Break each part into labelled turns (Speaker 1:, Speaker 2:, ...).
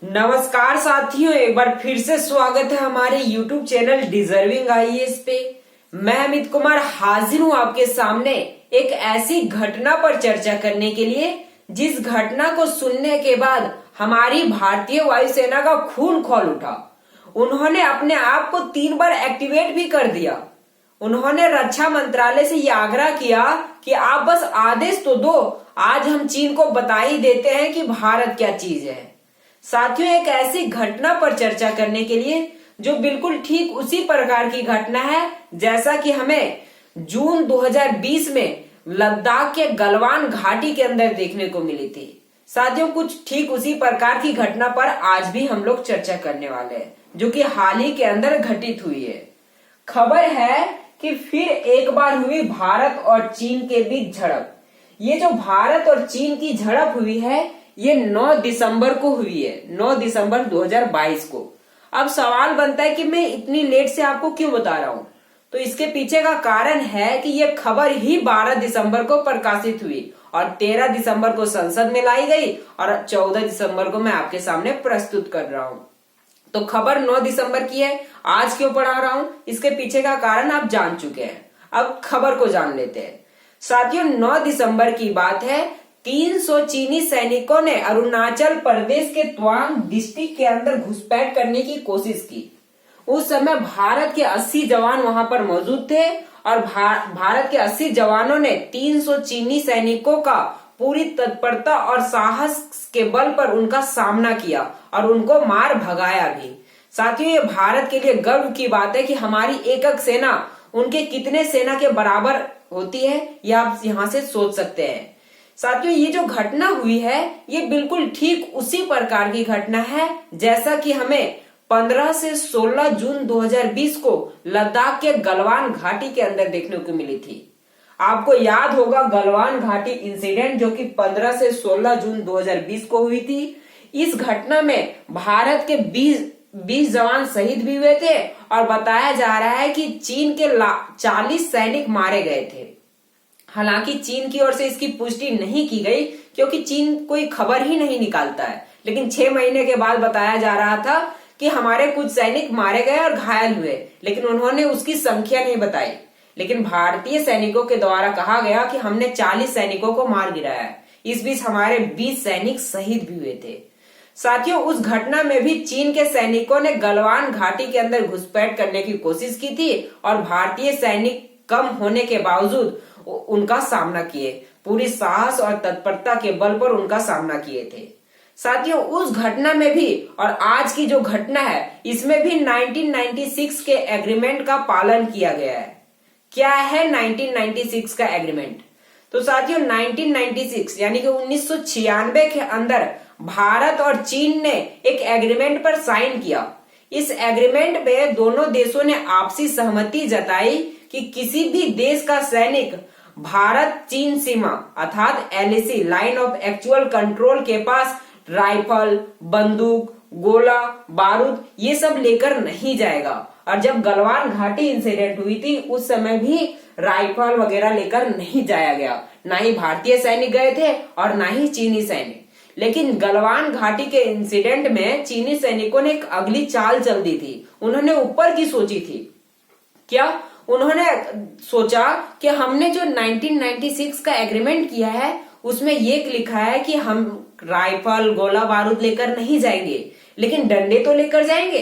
Speaker 1: नमस्कार साथियों, एक बार फिर से स्वागत है हमारे YouTube चैनल डिजर्विंग आईएएस पे। मैं अमित कुमार हाजिर हूं आपके सामने एक ऐसी घटना पर चर्चा करने के लिए जिस घटना को सुनने के बाद हमारी भारतीय वायुसेना का खून खौल उठा। उन्होंने अपने आप को 3 बार एक्टिवेट भी कर दिया। उन्होंने रक्षा मंत्रालय से यह आग्रह किया कि आप बस आदेश तो दो, आज हम चीन को बता ही देते हैं कि भारत क्या चीज है। साथियों, एक ऐसी घटना पर चर्चा करने के लिए जो बिल्कुल ठीक उसी प्रकार की घटना है जैसा कि हमें जून 2020 में लद्दाख के गलवान घाटी के अंदर देखने को मिली थी। साथियों, कुछ ठीक उसी प्रकार की घटना पर आज भी हम लोग चर्चा करने वाले हैं जो कि हाल ही के अंदर घटित हुई है। खबर है कि फिर एक बार हुई भारत और चीन के बीच झड़प। ये जो भारत और चीन की झड़प हुई है ये 9 दिसंबर को हुई है, 9 दिसंबर 2022 को। अब सवाल बनता है कि मैं इतनी लेट से आपको क्यों बता रहा हूं। तो इसके पीछे का कारण है कि यह खबर ही 12 दिसंबर को प्रकाशित हुई और 13 दिसंबर को संसद में लाई गई और 14 दिसंबर को मैं आपके सामने प्रस्तुत कर रहा हूं। तो खबर 9 दिसंबर की है। आज क्यों पढ़ा रहा हूं, इसके पीछे का कारण आप जान चुके हैं। अब खबर को जान लेते हैं। साथियों, 9 दिसंबर की बात है। 300 चीनी सैनिकों ने अरुणाचल प्रदेश के तवांग डिस्ट्रिक्ट के अंदर घुसपैठ करने की कोशिश की। उस समय भारत के 80 जवान वहां पर मौजूद थे और भारत के 80 जवानों ने 300 चीनी सैनिकों का पूरी तत्परता और साहस के बल पर उनका सामना किया और उनको मार भगाया भी। साथियों, ये भारत के लिए गर्व की बात है कि हमारी एकक सेना उनके कितने सेना के बराबर होती है, यह आप यहां से सोच सकते हैं। साथियों, ये जो घटना हुई है ये बिल्कुल ठीक उसी प्रकार की घटना है जैसा कि हमें 15 से 16 जून 2020 को लद्दाख के गलवान घाटी के अंदर देखने को मिली थी। आपको याद होगा गलवान घाटी इंसिडेंट जो कि 15 से 16 जून 2020 को हुई थी। इस घटना में भारत के 20 जवान शहीद भी हुए थे और बताया जा रहा है कि चीन के 40 सैनिक मारे गए थे। हालांकि चीन की ओर से इसकी पुष्टि नहीं की गई क्योंकि चीन कोई खबर ही नहीं निकालता है, लेकिन 6 महीने के बाद बताया जा रहा था कि हमारे कुछ सैनिक मारे गए और घायल हुए, लेकिन उन्होंने उसकी संख्या नहीं बताई। लेकिन भारतीय सैनिकों के द्वारा कहा गया कि हमने 40 सैनिकों को मार गिराया है। इस बीच हमारे 20 सैनिक शहीद भी हुए थे। साथियों, उस घटना में भी चीन के सैनिकों ने गलवान घाटी के अंदर घुसपैठ करने की कोशिश की थी और भारतीय सैनिक कम होने के बावजूद उनका सामना किए, पूरी साहस और तत्परता के बल पर उनका सामना किए थे। साथियों, उस घटना में भी और आज की जो घटना है इसमें भी 1996 के एग्रीमेंट का पालन किया गया है। क्या है 1996 का एग्रीमेंट? तो साथियों, 1996 यानी कि 1996 के अंदर भारत और चीन ने एक एग्रीमेंट पर साइन किया। इस एग्रीमेंट में दोनों देशों ने आपसी सहमति जताई कि किसी भी देश का सैनिक भारत चीन सीमा अर्थात LAC line of actual control के पास राइफल, बंदूक, गोला, बारूद ये सब लेकर नहीं जाएगा। और जब गलवान घाटी इंसिडेंट हुई थी उस समय भी राइफल वगैरह लेकर नहीं जाया गया, ना ही भारतीय सैनिक गए थे और ना ही चीनी सैनिक। लेकिन गलवान घाटी के इंसिडेंट में चीनी सैनिकों ने एक अगली चाल चल दी थी। उन्होंने ऊपर की सोची थी। क्या? उन्होंने सोचा कि हमने जो 1996 का एग्रीमेंट किया है उसमें ये लिखा है कि हम राइफल, गोला बारूद लेकर नहीं जाएंगे, लेकिन डंडे तो लेकर जाएंगे।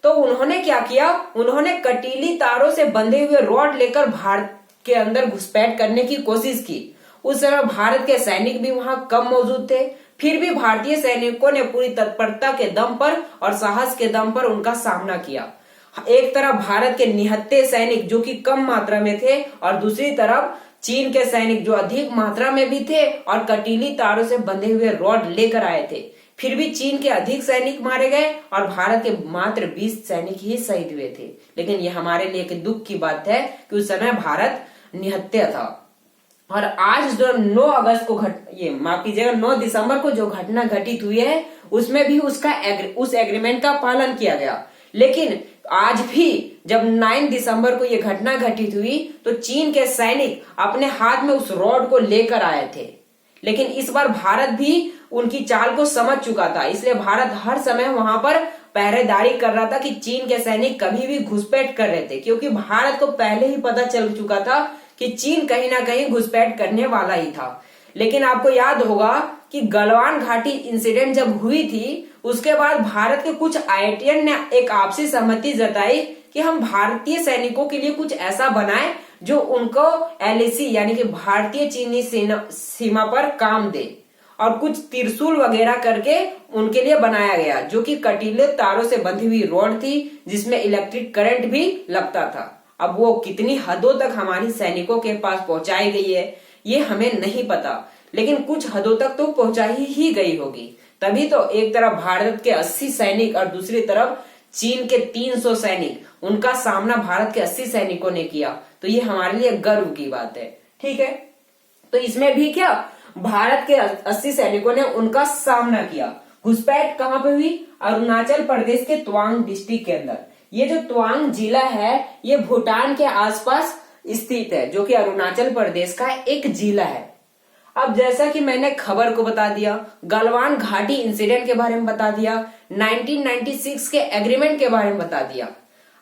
Speaker 1: तो उन्होंने क्या किया, उन्होंने कटीली तारों से बंधे हुए रॉड लेकर भारत के अंदर घुसपैठ करने की कोशिश की। उस समय भारत के सैनिक भी वहां कम मौजूद थे, फिर भी भारतीय सैनिकों ने पूरी तत्परता के दम पर और साहस के दम पर उनका सामना किया। एक तरफ भारत के निहत्थे सैनिक जो कि कम मात्रा में थे और दूसरी तरफ चीन के सैनिक जो अधिक मात्रा में भी थे और कटीली तारों से बंधे हुए रॉड लेकर आए थे। फिर भी चीन के अधिक सैनिक मारे गए और भारत के मात्र 20 सैनिक ही शहीद हुए थे। लेकिन यह हमारे लिए एक दुख की बात है कि उस समय भारत निहत्थे था। और आज जो 9 अगस्त को माफ कीजिएगा 9 दिसंबर को जो घटना घटित हुई है उसमें भी उस एग्रीमेंट का पालन किया गया। लेकिन आज भी जब 9 दिसंबर को यह घटना घटित हुई तो चीन के सैनिक अपने हाथ में उस रॉड को लेकर आए थे। लेकिन इस बार भारत भी उनकी चाल को समझ चुका था, इसलिए भारत हर समय वहां पर पहरेदारी कर रहा था कि चीन के सैनिक कभी भी घुसपैठ कर रहे थे, क्योंकि भारत को पहले ही पता चल चुका था कि चीन कहीं ना कहीं घुसपैठ करने वाला ही था। लेकिन आपको याद होगा कि गलवान घाटी इंसिडेंट जब हुई थी, उसके बाद भारत के कुछ आईआईटीएन ने एक आपसी सहमति जताई कि हम भारतीय सैनिकों के लिए कुछ ऐसा बनाएं जो उनको एलएसी यानी कि भारतीय चीनी सीमा पर काम दे, और कुछ त्रिशूल वगैरह करके उनके लिए बनाया गया, जो कि कटीले तारों से बंधी हुई रॉड थी जिसमें इलेक्ट्रिक करंट भी लगता था। अब वो कितनी हदों तक हमारी सैनिकों के पास पहुंचाई गई है ये हमें नहीं पता, लेकिन कुछ हदों तक तो पहुंचाई ही गई होगी। तभी तो एक तरफ भारत के 80 सैनिक और दूसरी तरफ चीन के 300 सैनिक, उनका सामना भारत के 80 सैनिकों ने किया। तो ये हमारे लिए गर्व की बात है, ठीक है। तो इसमें भी क्या भारत के 80 सैनिकों ने उनका सामना किया। घुसपैठ कहां पे हुई? अरुणाचल प्रदेश के तवांग डिस्ट्रिक्ट के अंदर। ये जो तवांग जिला है ये भूटान के आसपास स्थित है, जो कि अरुणाचल प्रदेश का एक जिला है। अब जैसा कि मैंने खबर को बता दिया, गलवान घाटी इंसिडेंट के बारे में बता दिया, 1996 के एग्रीमेंट के बारे में बता दिया।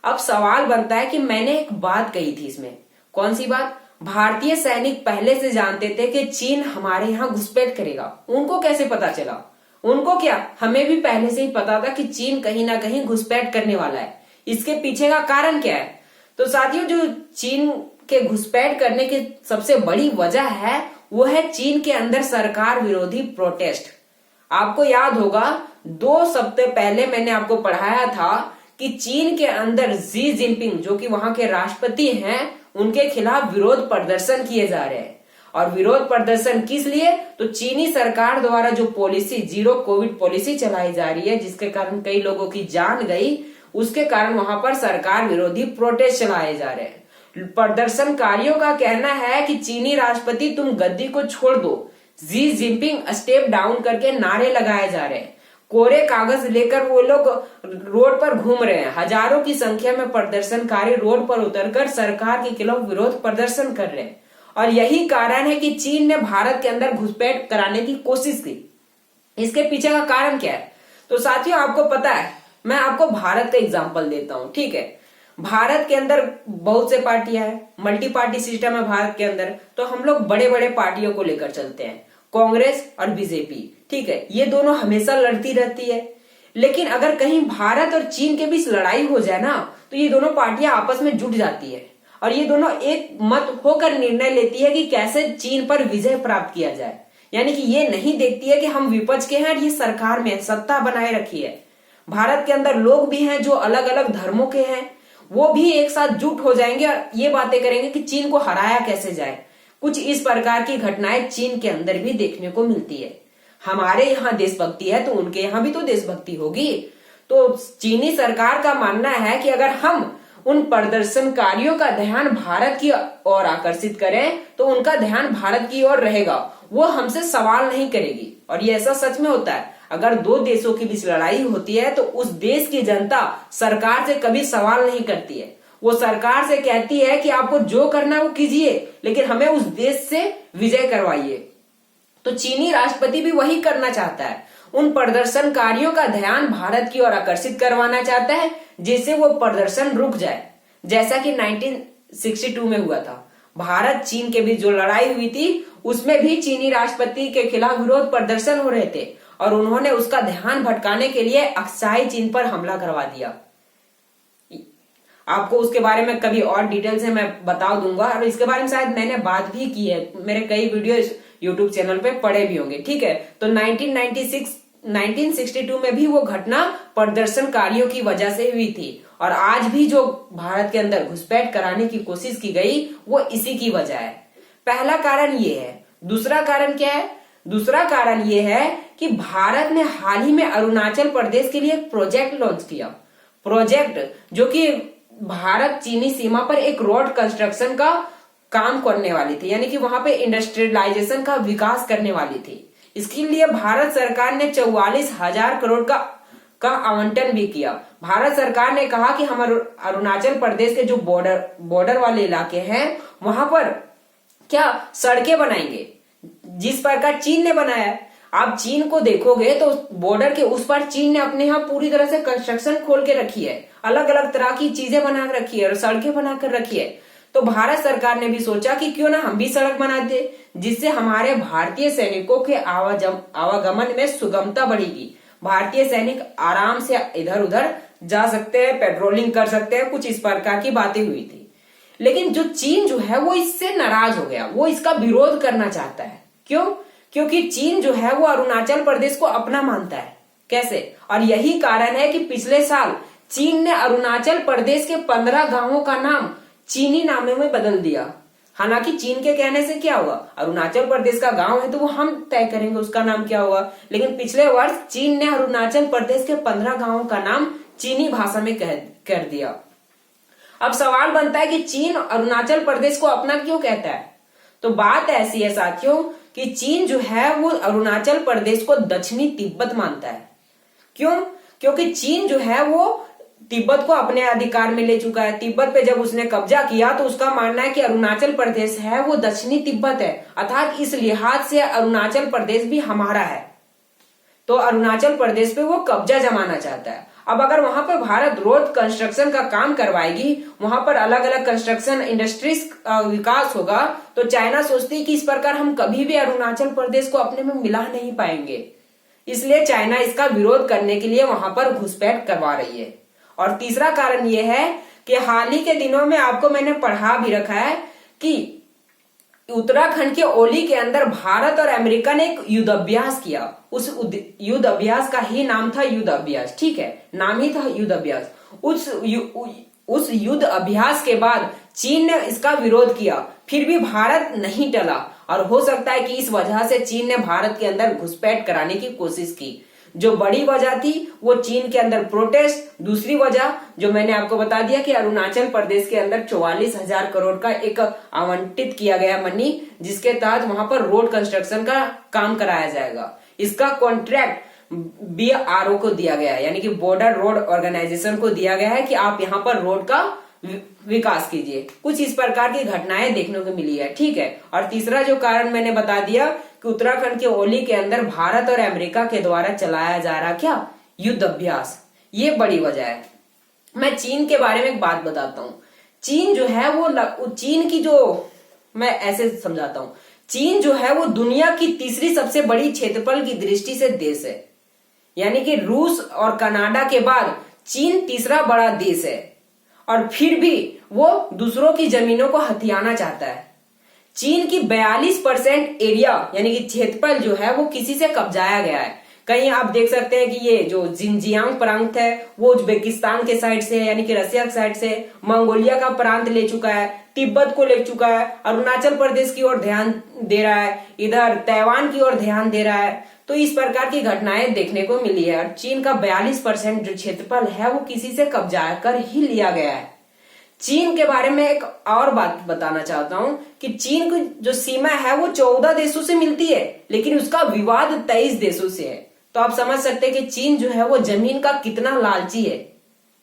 Speaker 1: अब सवाल बनता है कि मैंने एक बात कही थी इसमें, कौन सी बात? भारतीय सैनिक पहले से जानते थे कि चीन हमारे यहाँ घुसपैठ करेगा। उनको कैसे पता चला? उनको क्या, हमें भी पहले से ही पता था कि चीन कहीं ना कहीं घुसपैठ करने वाला है। इसके पीछे का कारण क्या है? तो साथियों, जो चीन के घुसपैठ करने की सबसे बड़ी वजह है वो है चीन के अंदर सरकार विरोधी प्रोटेस्ट। आपको याद होगा 2 सप्ताह पहले मैंने आपको पढ़ाया था कि चीन के अंदर शी जिनपिंग, जो कि वहां के राष्ट्रपति हैं, उनके खिलाफ विरोध प्रदर्शन किए जा रहे हैं। और विरोध प्रदर्शन किस लिए? तो चीनी सरकार द्वारा जो पॉलिसी, जीरो कोविड पॉलिसी चलाई जा रही है, जिसके कारण कई लोगों की जान गई, उसके कारण वहां पर सरकार विरोधी प्रोटेस्ट चलाए जा रहे हैं। प्रदर्शनकारियों का कहना है कि चीनी राष्ट्रपति तुम गद्दी को छोड़ दो, शी जिनपिंग स्टेप डाउन करके नारे लगाए जा रहे हैं। कोरे कागज लेकर वो लोग रोड पर घूम रहे हैं। हजारों की संख्या में प्रदर्शनकारी रोड पर उतरकर सरकार के खिलाफ विरोध प्रदर्शन कर रहे हैं। और यही कारण है कि चीन ने भारत के अंदर घुसपैठ कराने की कोशिश की। इसके पीछे का कारण क्या है? तो साथियों, आपको पता है, मैं आपको भारत का एग्जाम्पल देता हूं, ठीक है। भारत के अंदर बहुत से पार्टियां हैं, मल्टी पार्टी सिस्टम है भारत के अंदर। तो हम लोग बड़े बड़े पार्टियों को लेकर चलते हैं, कांग्रेस और बीजेपी, ठीक है। ये दोनों हमेशा लड़ती रहती है। लेकिन अगर कहीं भारत और चीन के बीच लड़ाई हो जाए ना, तो ये दोनों पार्टियां आपस में जुट जाती है और ये दोनों एक मत होकर निर्णय लेती है कि कैसे चीन पर विजय प्राप्त किया जाए। यानी कि ये नहीं देखती है कि हम विपक्ष के हैं और ये सरकार में सत्ता बनाए रखी है। भारत के अंदर लोग भी हैं जो अलग अलग धर्मों के हैं, वो भी एक साथ जुट हो जाएंगे और ये बातें करेंगे कि चीन को हराया कैसे जाए। कुछ इस प्रकार की घटनाएं चीन के अंदर भी देखने को मिलती है। हमारे यहाँ देशभक्ति है तो उनके यहाँ भी तो देशभक्ति होगी। तो चीनी सरकार का मानना है कि अगर हम उन प्रदर्शनकारियों का ध्यान भारत की ओर आकर्षित करें तो उनका ध्यान भारत की ओर रहेगा, वो हमसे सवाल नहीं करेगी। और ये ऐसा सच में होता है। अगर 2 देशों के बीच लड़ाई होती है तो उस देश की जनता सरकार से कभी सवाल नहीं करती है। वो सरकार से कहती है कि आपको जो करना है वो कीजिए, लेकिन हमें उस देश से विजय करवाइए। तो चीनी राष्ट्रपति भी वही करना चाहता है, उन प्रदर्शनकारियों का ध्यान भारत की ओर आकर्षित करवाना चाहता है, जिससे वो प्रदर्शन रुक जाए। जैसा कि 1962 में हुआ था, भारत चीन के बीच जो लड़ाई हुई थी उसमें भी चीनी राष्ट्रपति के खिलाफ विरोध प्रदर्शन हो रहे थे और उन्होंने उसका ध्यान भटकाने के लिए अक्साई चीन पर हमला करवा दिया। आपको उसके बारे में कभी और डिटेल से मैं बता दूंगा और इसके बारे में शायद मैंने बात भी की है, मेरे कई वीडियो यूट्यूब चैनल पे पड़े भी होंगे, ठीक है। तो 1962 में भी वो घटना प्रदर्शनकारियों की वजह से हुई थी और आज भी जो भारत के अंदर घुसपैठ कराने की कोशिश की गई वो इसी की वजह है। पहला कारण ये है। दूसरा कारण क्या है? दूसरा कारण ये है कि भारत ने हाल ही में अरुणाचल प्रदेश के लिए एक प्रोजेक्ट लॉन्च किया। प्रोजेक्ट जो कि भारत चीनी सीमा पर एक रोड कंस्ट्रक्शन का काम करने वाली थी, यानी कि वहां पे इंडस्ट्रियलाइजेशन का विकास करने वाली थी। इसके लिए भारत सरकार ने 44,000 करोड़ का आवंटन भी किया। भारत सरकार ने कहा कि हम अरुणाचल प्रदेश के जो बॉर्डर वाले इलाके हैं वहां पर क्या सड़कें बनाएंगे, जिस प्रकार चीन ने बनाया है। आप चीन को देखोगे तो बॉर्डर के उस पार चीन ने अपने यहाँ पूरी तरह से कंस्ट्रक्शन खोल के रखी है, अलग अलग तरह की चीजें बना रखी है और सड़कें बनाकर रखी है। तो भारत सरकार ने भी सोचा कि क्यों ना हम भी सड़क बना दे, जिससे हमारे भारतीय सैनिकों के आवागमन में सुगमता बढ़ेगी। भारतीय सैनिक आराम से इधर उधर जा सकते हैं, पेट्रोलिंग कर सकते हैं, कुछ इस प्रकार की बातें हुई थी। लेकिन जो चीन जो है वो इससे नाराज हो गया, वो इसका विरोध करना चाहता है। क्यों? क्योंकि चीन जो है वो अरुणाचल प्रदेश को अपना मानता है। कैसे? और यही कारण है कि पिछले साल चीन ने अरुणाचल प्रदेश के 15 गांवों का नाम चीनी नामों में बदल दिया। हालांकि चीन के कहने से क्या हुआ, अरुणाचल प्रदेश का गांव है तो वो हम तय करेंगे उसका नाम क्या होगा। लेकिन पिछले वर्ष चीन ने अरुणाचल प्रदेश के 15 गांवों का नाम चीनी भाषा में कर दिया। अब सवाल बनता है कि चीन अरुणाचल प्रदेश को अपना क्यों कहता है? तो बात ऐसी है साथियों कि चीन जो है वो अरुणाचल प्रदेश को दक्षिणी तिब्बत मानता है। क्यों? क्योंकि चीन जो है वो तिब्बत को अपने अधिकार में ले चुका है। तिब्बत पे जब उसने कब्जा किया तो उसका मानना है कि अरुणाचल प्रदेश है वो दक्षिणी तिब्बत है, अर्थात इस लिहाज से अरुणाचल प्रदेश भी हमारा है। तो अरुणाचल प्रदेश पे वो कब्जा जमाना चाहता है। अब अगर वहां पर भारत रोड कंस्ट्रक्शन का काम करवाएगी, वहां पर अलग अलग कंस्ट्रक्शन इंडस्ट्रीज विकास होगा, तो चाइना सोचती है कि इस प्रकार हम कभी भी अरुणाचल प्रदेश को अपने में मिला नहीं पाएंगे। इसलिए चाइना इसका विरोध करने के लिए वहां पर घुसपैठ करवा रही है। और तीसरा कारण यह है कि हाल ही के दिनों में आपको मैंने पढ़ा भी रखा है कि उत्तराखंड के ओली के अंदर भारत और अमेरिका ने एक युद्ध अभ्यास किया। उस युद्ध अभ्यास का ही नाम था युद्ध अभ्यास, ठीक है, नाम ही था युद्ध अभ्यास। उस युद्ध अभ्यास के बाद चीन ने इसका विरोध किया, फिर भी भारत नहीं टला और हो सकता है कि इस वजह से चीन ने भारत के अंदर घुसपैठ कराने की कोशिश की। जो बड़ी वजह थी वो चीन के अंदर प्रोटेस्ट, दूसरी वजह जो मैंने आपको बता दिया कि अरुणाचल प्रदेश के अंदर 44,000 करोड़ का एक आवंटित किया गया मनी, जिसके तहत वहां पर रोड कंस्ट्रक्शन का काम कराया जाएगा। इसका कॉन्ट्रैक्ट BRO को दिया गया है, यानी कि बॉर्डर रोड ऑर्गेनाइजेशन को दिया गया है कि आप यहाँ पर रोड का विकास कीजिए। कुछ इस प्रकार की घटनाएं देखने को मिली है, ठीक है। और तीसरा जो कारण मैंने बता दिया कि उत्तराखंड के ओली के अंदर भारत और अमेरिका के द्वारा चलाया जा रहा क्या युद्ध अभ्यास, ये बड़ी वजह है। मैं चीन के बारे में एक बात बताता हूँ। चीन जो है वो चीन की जो मैं ऐसे समझाता हूँ, चीन जो है वो दुनिया की तीसरी सबसे बड़ी क्षेत्रफल की दृष्टि से देश है, यानी कि रूस और कनाडा के बाद चीन तीसरा बड़ा देश है। और फिर भी वो दूसरों की जमीनों को हथियाना चाहता है। चीन की 42% एरिया यानी कि क्षेत्रफल जो है वो किसी से कब्जाया गया है। कहीं आप देख सकते हैं कि ये जो जिनजियांग प्रांत है वो उज्बेकिस्तान के साइड से, यानी कि रसिया के साइड से, मंगोलिया का प्रांत ले चुका है, तिब्बत को ले चुका है, अरुणाचल प्रदेश की ओर ध्यान दे रहा है, इधर ताइवान की ओर ध्यान दे रहा है। तो इस प्रकार की घटनाएं देखने को मिली है। और चीन का 42% जो क्षेत्रफल है वो किसी से कब्जा कर ही लिया गया है। चीन के बारे में एक और बात बताना चाहता हूं कि चीन की जो सीमा है वो 14 देशों से मिलती है, लेकिन उसका विवाद 23 देशों से है। तो आप समझ सकते हैं कि चीन जो है वो जमीन का कितना लालची है,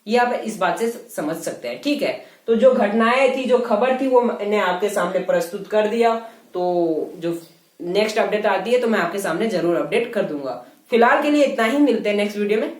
Speaker 1: ये आप इस बात से समझ सकते हैं, ठीक है। तो जो घटनाएं थी, जो खबर थी, वो मैंने आपके सामने प्रस्तुत कर दिया। तो जो नेक्स्ट अपडेट आती है तो मैं आपके सामने जरूर अपडेट कर दूंगा। फिलहाल के लिए इतना ही, मिलते हैं नेक्स्ट वीडियो में।